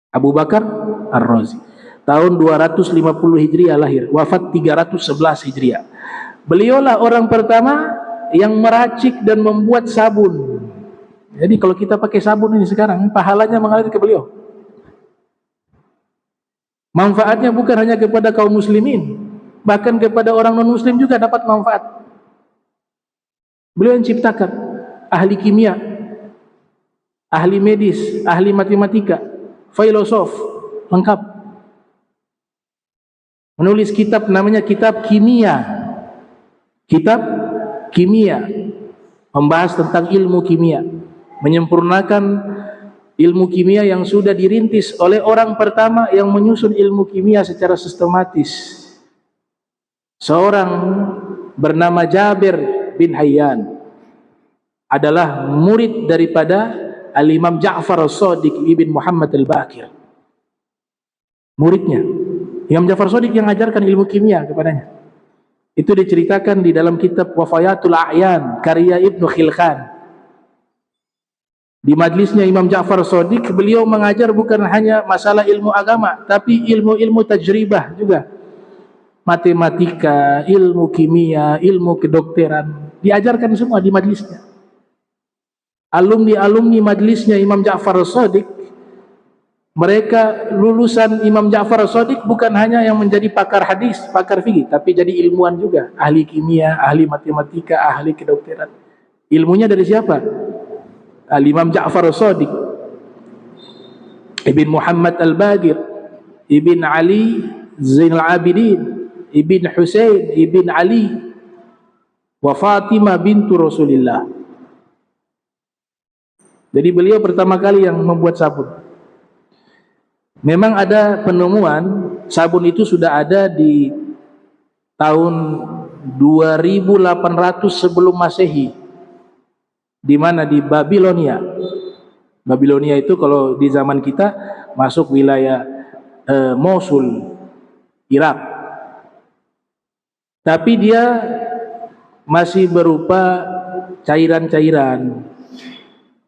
Abu Bakar Ar-Razi. Tahun 250 Hijriah lahir, wafat 311 Hijriah. Beliaulah orang pertama yang meracik dan membuat sabun. Jadi kalau kita pakai sabun ini sekarang, pahalanya mengalir ke beliau. Manfaatnya bukan hanya kepada kaum muslimin, bahkan kepada orang non muslim juga dapat manfaat. Beliau yang ciptakan, ahli kimia, ahli medis, ahli matematika, filosof, lengkap. Menulis kitab namanya kitab kimia. Kitab kimia membahas tentang ilmu kimia, menyempurnakan ilmu kimia yang sudah dirintis oleh orang pertama yang menyusun ilmu kimia secara sistematis. Seorang bernama Jabir bin Hayyan adalah murid daripada Al-Imam Ja'far As-Shadiq ibn Muhammad Al-Baqir. Muridnya Imam Ja'far As-Shadiq yang ajarkan ilmu kimia kepadanya. Itu diceritakan di dalam kitab Wafayatul A'yan karya Ibnu Khilqan. Di majlisnya Imam Ja'far As-Shadiq, beliau mengajar bukan hanya masalah ilmu agama, tapi ilmu-ilmu tajribah juga. Matematika, ilmu kimia, ilmu kedokteran, diajarkan semua di majlisnya. Alumni-alumni majlisnya Imam Ja'far As-Shadiq, mereka lulusan Imam Ja'far As-Shadiq bukan hanya yang menjadi pakar hadis, pakar fikih, tapi jadi ilmuwan juga, ahli kimia, ahli matematika, ahli kedokteran. Ilmunya dari siapa? Al-Imam Ja'far As-Shadiq Ibn Muhammad Al-Baqir, Ibn Ali Zainal Abidin, Ibn Husain, Ibn Ali, wa Fatimah bintu Rasulillah. Jadi beliau pertama kali yang membuat sabun. Memang ada penemuan sabun itu sudah ada di tahun 2800 sebelum Masehi. Di mana? Di Babilonia. Babilonia itu kalau di zaman kita masuk wilayah Mosul, Irak. Tapi dia masih berupa cairan-cairan.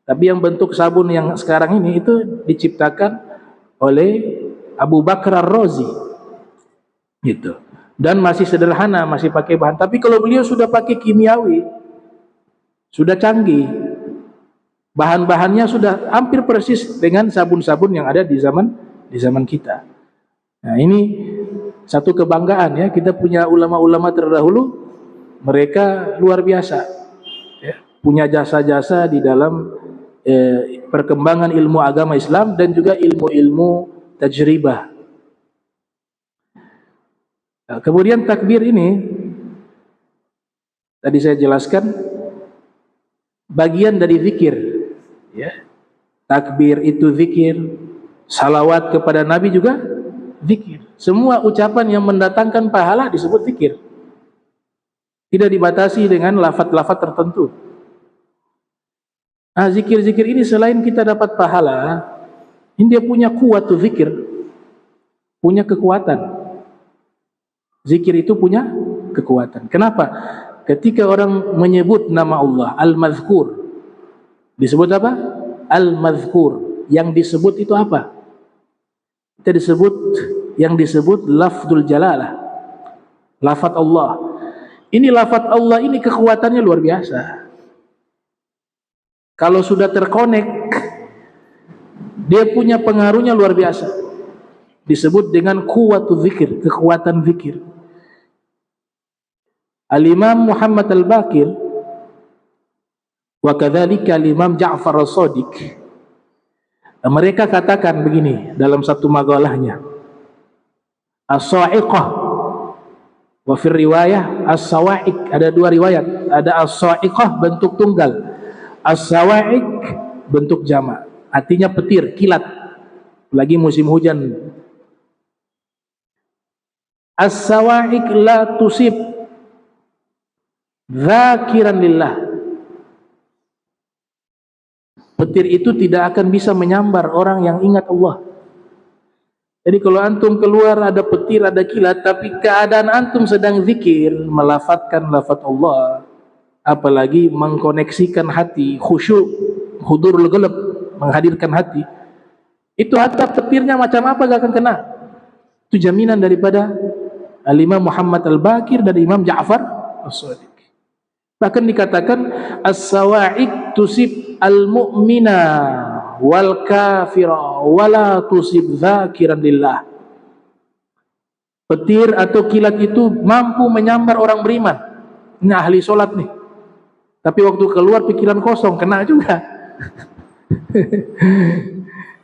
Tapi yang bentuk sabun yang sekarang ini itu diciptakan oleh Abu Bakar Ar-Razi. Gitu. Dan masih sederhana, masih pakai bahan. Tapi kalau beliau sudah pakai kimiawi, sudah canggih, bahan-bahannya sudah hampir persis dengan sabun-sabun yang ada di zaman kita. Nah, ini satu kebanggaan ya, kita punya ulama-ulama terdahulu, mereka luar biasa ya, punya jasa-jasa di dalam perkembangan ilmu agama Islam dan juga ilmu-ilmu tajribah. Nah, kemudian takbir ini tadi saya jelaskan bagian dari zikir ya. Takbir itu zikir, salawat kepada Nabi juga zikir. Semua ucapan yang mendatangkan pahala disebut zikir. Tidak dibatasi dengan lafaz-lafaz tertentu. Nah, zikir-zikir ini selain kita dapat pahala, ini dia punya kuat tuh zikir, punya kekuatan. Zikir itu punya kekuatan. Kenapa? Ketika orang menyebut nama Allah, Al-Mazkur, disebut apa? Al-Mazkur. Yang disebut itu apa? Kita disebut, yang disebut lafzul jalalah, lafaz Allah. Ini lafaz Allah ini kekuatannya luar biasa. Kalau sudah terkonek, dia punya pengaruhnya luar biasa. Disebut dengan kuwatu zikir, kekuatan zikir. Al-Imam Muhammad Al-Baqir, Wa kadzalika Imam Ja'far As-Shadiq, mereka katakan begini dalam satu magalahnya, as-sa'iqah wa fi riwayah as-sawa'iq. Ada dua riwayat, ada as-sa'iqah bentuk tunggal, as-sawa'iq bentuk jamak, artinya petir, kilat, lagi musim hujan. As-sawa'iq la tusib dzakiran lillah, petir itu tidak akan bisa menyambar orang yang ingat Allah. Jadi kalau antum keluar ada petir, ada kilat, tapi keadaan antum sedang zikir, melafadzkan lafaz Allah, apalagi mengkoneksikan hati, khusyuk, hudurul qalb, menghadirkan hati, itu hatta petirnya macam apa gak akan kena. Itu jaminan daripada Al-Imam Muhammad Al-Baqir dan Imam Ja'far As-Shadiq. Bahkan dikatakan as-sawa'iq tusib al-mu'mina wal kafira wala tusib dzakiran lillah. Petir atau kilat itu mampu menyambar orang beriman, ini ahli solat nih, tapi waktu keluar pikiran kosong, kena juga.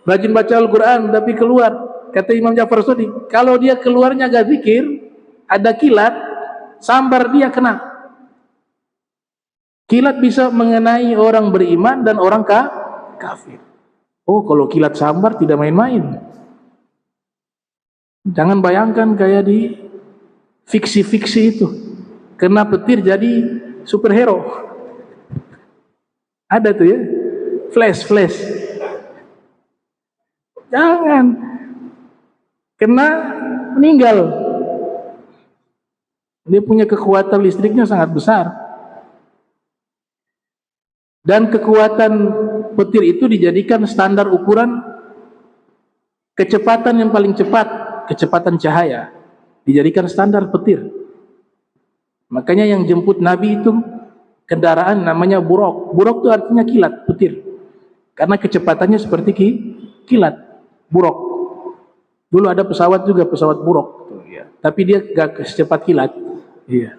Rajin baca Al-Quran tapi keluar, kata Imam Ja'far As-Shadiq, kalau dia keluarnya gak zikir, ada kilat sambar dia, kena. Kilat bisa mengenai orang beriman dan orang kafir. Oh, kalau kilat sambar tidak main-main. Jangan bayangkan kayak di fiksi-fiksi itu, kena petir jadi superhero. Ada tuh ya, flash. Jangan, kena meninggal. Dia punya kekuatan listriknya sangat besar. Dan kekuatan petir itu dijadikan standar ukuran kecepatan yang paling cepat, kecepatan cahaya dijadikan standar petir. Makanya yang jemput Nabi itu kendaraan namanya buraq. Buraq itu artinya kilat, petir, karena kecepatannya seperti kilat, buraq. Dulu ada pesawat juga, pesawat buraq, tapi dia gak secepat kilat. Iya.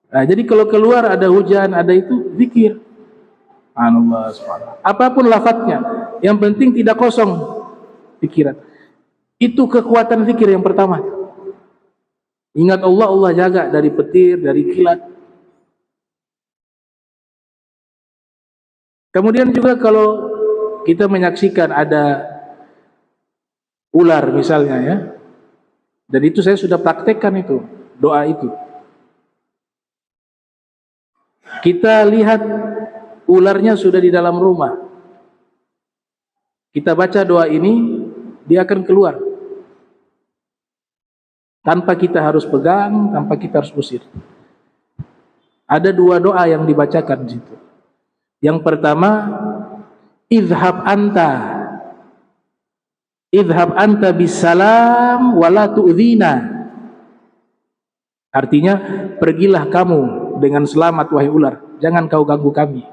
Nah, jadi kalau keluar ada hujan, ada itu, zikir. Subhanallah, subhanallah. Apapun lafadznya, yang penting tidak kosong pikiran. Itu kekuatan zikir yang pertama. Ingat Allah, Allah jaga dari petir, dari kilat. Kemudian juga kalau kita menyaksikan ada ular misalnya ya, dan itu saya sudah praktekkan itu, doa itu. Kita lihat ularnya sudah di dalam rumah, kita baca doa ini, dia akan keluar tanpa kita harus pegang, tanpa kita harus usir. Ada dua doa yang dibacakan di situ. Yang pertama, idhab anta bisalam wala tu'dhina. Artinya, pergilah kamu dengan selamat wahai ular, jangan kau ganggu kami.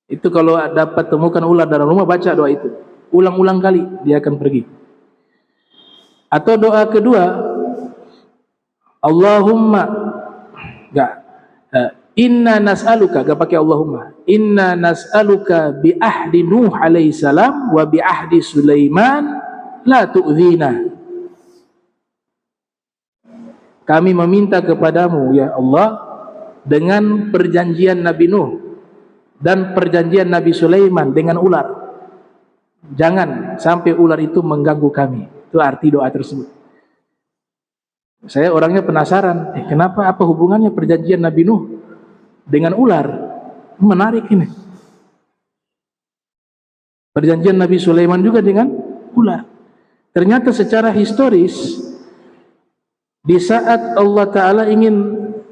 Itu kalau dapat temukan ular dalam rumah, baca doa itu ulang-ulang kali, dia akan pergi. Atau doa kedua, Allahumma, inna nas'aluka, gak pakai Allahumma, inna nas'aluka bi ahdi Nuh alaihi salam wa bi ahdi Sulaiman la tu'dhina. Kami meminta kepadamu ya Allah dengan perjanjian Nabi Nuh dan perjanjian Nabi Sulaiman dengan ular, jangan sampai ular itu mengganggu kami. Itu arti doa tersebut. Saya orangnya penasaran, kenapa, apa hubungannya perjanjian Nabi Nuh dengan ular? Menarik ini. Perjanjian Nabi Sulaiman juga dengan ular. Ternyata secara historis, di saat Allah Ta'ala ingin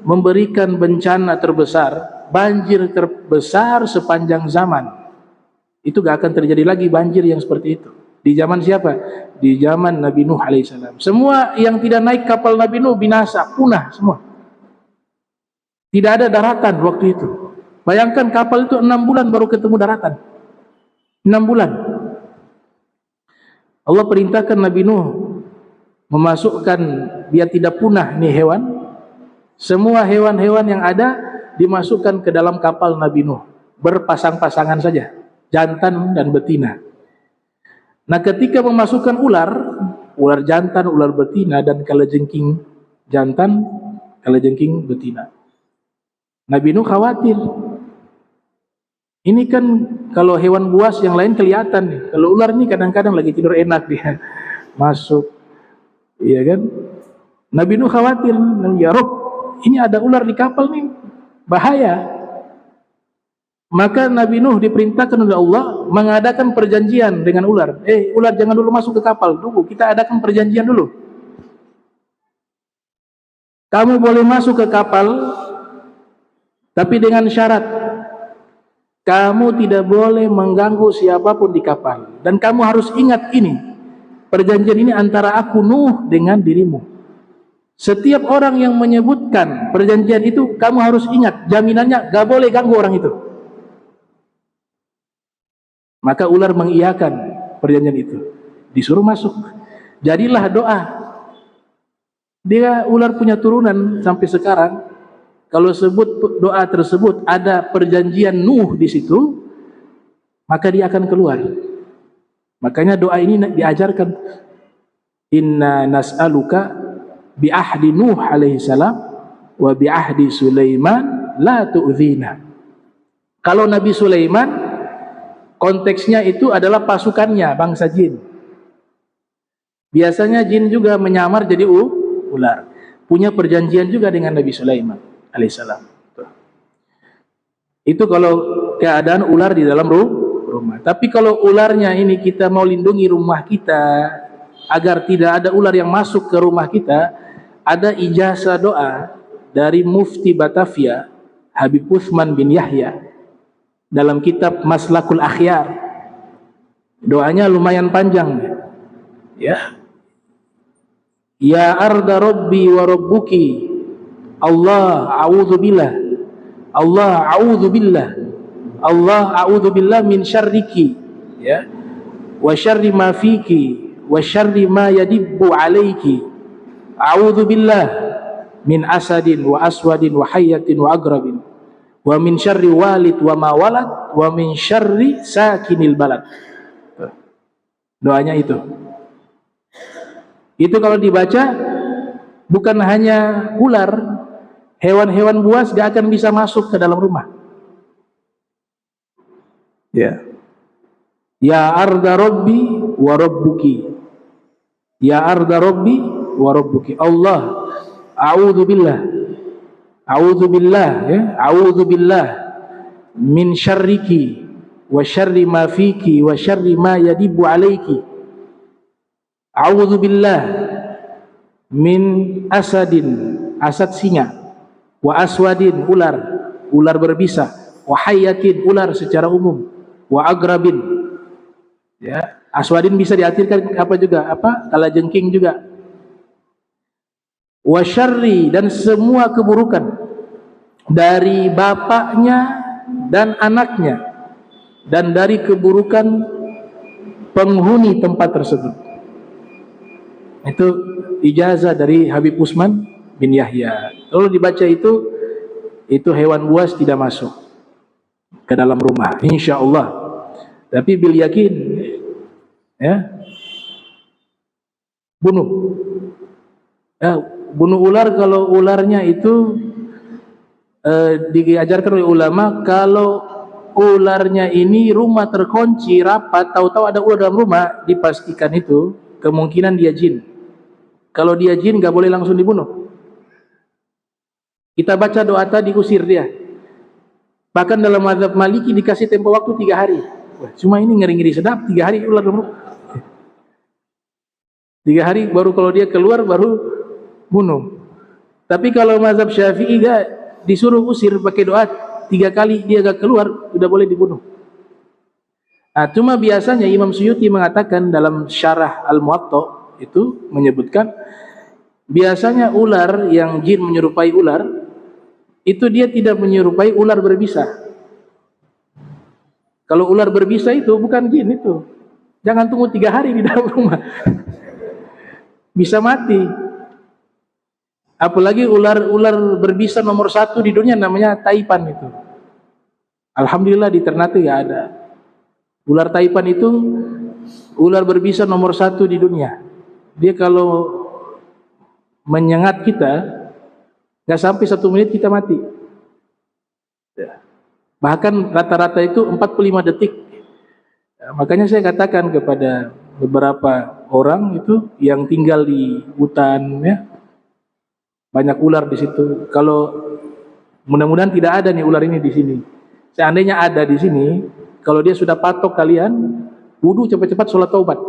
memberikan bencana terbesar, banjir terbesar sepanjang zaman, itu gak akan terjadi lagi banjir yang seperti itu. Di zaman siapa? Di zaman Nabi Nuh alaihissalam. Semua yang tidak naik kapal Nabi Nuh binasa, punah semua. Tidak ada daratan waktu itu. Bayangkan kapal itu 6 bulan baru ketemu daratan. 6 bulan. Allah perintahkan Nabi Nuh memasukkan biar tidak punah nih hewan, Semua hewan-hewan yang ada dimasukkan ke dalam kapal Nabi Nuh, berpasang-pasangan saja, jantan dan betina. Nah, ketika memasukkan ular jantan, ular betina, dan kalajengking jantan, kalajengking betina, Nabi Nuh khawatir. Ini kan kalau hewan buas yang lain kelihatan nih. Kalau ular ini kadang-kadang lagi tidur enak dia masuk, iya kan? Nabi Nuh khawatir, ya Rob, ini ada ular di kapal nih, bahaya. Maka Nabi Nuh diperintahkan oleh Allah mengadakan perjanjian dengan ular. Ular jangan dulu masuk ke kapal, tunggu, kita adakan perjanjian dulu. Kamu boleh masuk ke kapal, tapi dengan syarat, kamu tidak boleh mengganggu siapapun di kapal. Dan kamu harus ingat ini, perjanjian ini antara aku Nuh dengan dirimu. Setiap orang yang menyebutkan perjanjian itu, kamu harus ingat, jaminannya gak boleh ganggu orang itu. Maka ular mengiyakan perjanjian itu, disuruh masuk. Jadilah doa. Dia ular punya turunan sampai sekarang. Kalau sebut doa tersebut ada perjanjian Nuh di situ, maka dia akan keluar. Makanya doa ini diajarkan, inna nas'aluka bi ahdi Nuh alaihi salam wa bi ahdi Sulaiman la tu'dzina. Kalau Nabi Sulaiman, konteksnya itu adalah pasukannya, bangsa jin. Biasanya jin juga menyamar jadi ular. Punya perjanjian juga dengan Nabi Sulaiman alaihissalam. Itu kalau keadaan ular di dalam rumah. Tapi kalau ularnya ini kita mau lindungi rumah kita agar tidak ada ular yang masuk ke rumah kita, ada ijazah doa dari Mufti Batavia Habib Utsman bin Yahya dalam kitab Maslakul Akhyar. Doanya lumayan panjang, ya. Ya arda rabbi wa rabbuki, Allah a'udzu billah, Allah a'udzu billah, Allah a'udzu billah min syarriki, ya, wa syarri ma fiki, wa syarri ma yadibbu alayki, a'udzu billah min asadin wa aswadin wa hayyatin wa agrabin, wa min syarri walid wa ma walad, wa min syarri sakinil balad. Doanya itu. Itu kalau dibaca, bukan hanya ular, hewan-hewan buas gak akan bisa masuk ke dalam rumah. Ya. Ya arda rabbi wa rabbuki, ya arda rabbi wa rabbuki, Allah a'udzu billah, a'udzu billah, ya, a'udzu billah min syarriki wa syarri ma fiki wa syarri ma yadibu alayki, a'udzu billah min asadin, asad singa, wa aswadin, ular, ular berbisa, wa hayyatin, ular secara umum, wa agrabin, ya, aswadin bisa diartikan apa juga, apa, kalajengking juga, wa syarri, dan semua keburukan dari bapaknya dan anaknya, dan dari keburukan penghuni tempat tersebut. Itu ijazah dari Habib Utsman bin Yahya. Kalau dibaca itu hewan buas tidak masuk ke dalam rumah, insya Allah. Tapi bil yakin, ya, bunuh. Ya, bunuh ular kalau ularnya itu diajarkan oleh ulama, kalau ularnya ini rumah terkunci rapat, tahu-tahu ada ular dalam rumah, dipastikan itu kemungkinan dia jin. Kalau dia jin gak boleh langsung dibunuh. Kita baca doa tadi, usir dia. Bahkan dalam mazhab Maliki dikasih tempo waktu 3 hari. Wah, cuma ini ngeri-ngeri sedap, 3 hari ular dalam rumah. 3 hari baru kalau dia keluar baru bunuh. Tapi kalau mazhab Syafi'i gak, disuruh usir pakai doa 3 kali, dia gak keluar, sudah boleh dibunuh. Nah, cuma biasanya Imam Suyuti mengatakan dalam Syarah Al-Muwatta itu menyebutkan, biasanya ular yang jin menyerupai ular itu dia tidak menyerupai ular berbisa. Kalau ular berbisa itu bukan jin itu. Jangan tunggu 3 hari di dalam rumah. Bisa mati. Apalagi ular berbisa nomor 1 di dunia namanya taipan itu. Alhamdulillah di Ternate nggak ada. Ular taipan itu ular berbisa nomor 1 di dunia. Dia kalau menyengat kita, nggak sampai 1 menit kita mati. Bahkan rata-rata itu 45 detik. Makanya saya katakan kepada beberapa orang itu yang tinggal di hutan, ya, banyak ular di situ. Kalau mudah-mudahan tidak ada nih ular ini di sini. Seandainya ada di sini, kalau dia sudah patok kalian, wudu cepat-cepat sholat taubat.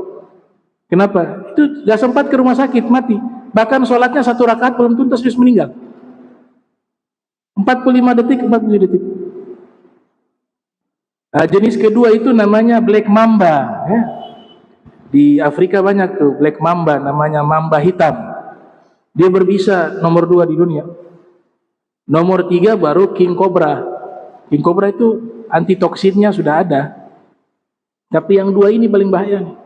Kenapa? Itu gak sempat ke rumah sakit, mati. Bahkan sholatnya 1 rakaat belum tuntas, terus meninggal. 45 detik, 40 detik. Jenis kedua itu namanya black mamba, ya. Di Afrika banyak tuh black mamba, namanya mamba hitam. Dia berbisa nomor 2 di dunia. Nomor 3 baru king cobra. King cobra itu antitoksinnya sudah ada. Tapi yang 2 ini paling bahaya nih.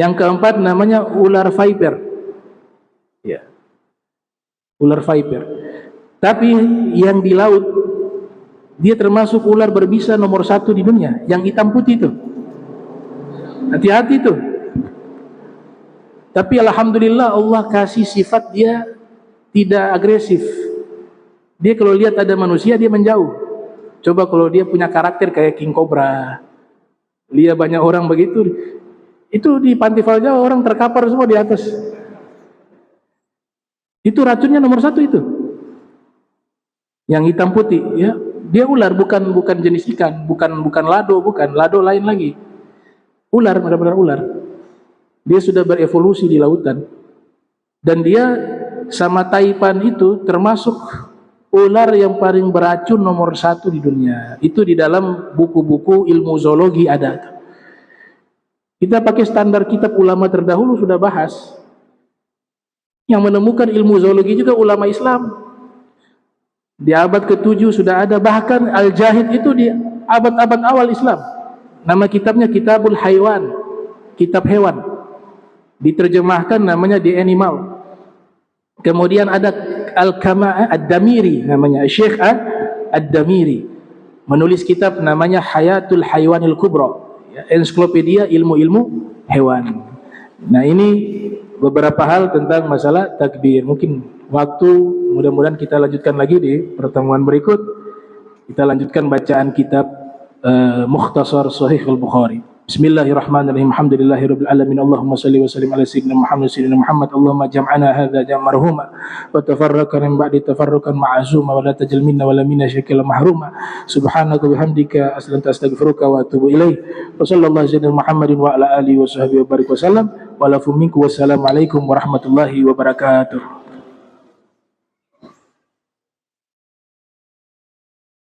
Yang keempat namanya ular viper. Ya. Ular viper. Tapi yang di laut, dia termasuk ular berbisa nomor 1 di dunia, yang hitam putih itu. Hati-hati tuh. Tapi alhamdulillah Allah kasih sifat dia tidak agresif. Dia kalau lihat ada manusia dia menjauh. Coba kalau dia punya karakter kayak king cobra, lihat banyak orang begitu, itu di Pantai Valjawa orang terkapar semua di atas. Itu racunnya nomor 1 itu. Yang hitam putih, ya. Dia ular, bukan jenis ikan, bukan lado, lado lain lagi. Ular, benar-benar ular. Dia sudah berevolusi di lautan. Dan dia sama taipan itu termasuk ular yang paling beracun nomor 1 di dunia. Itu di dalam buku-buku ilmu zoologi ada. Kita pakai standar kitab ulama terdahulu sudah bahas. Yang menemukan ilmu zoologi juga ulama Islam. Di abad ke-7 sudah ada, bahkan Al-Jahid itu di abad-abad awal Islam. Nama kitabnya Kitabul Haywan, kitab hewan. Diterjemahkan namanya The Animal. Kemudian ada Al-Kama' Ad-Damiri, namanya Syekh Ad-Damiri, menulis kitab namanya Hayatul Haywanil Kubra, ensiklopedia ilmu-ilmu hewan. Nah, ini beberapa hal tentang masalah takbir. Mungkin waktu, mudah-mudahan kita lanjutkan lagi di pertemuan berikut. Kita lanjutkan bacaan kitab Mukhtasar Sahih Al-Bukhari. Bismillahirrahmanirrahim. Alhamdulillahirabbil alamin. Allahumma shalli wa sallim ala sayyidina Muhammad. Allahumma jam'ana hadza jam'an marhuma wa tafarraqna min ba'di tafarruqan ma'zuma wa la tajal minna wa la minna syakila mahruma. Subhanaka wa bihamdika astaghfiruka wa atubu ilaik. Wa sallallahu sayyidina Muhammadin wa ala alihi wa sahbihi wa barik wa sallam. Wa lafu minkum wassalamu alaikum warahmatullahi wabarakatuh.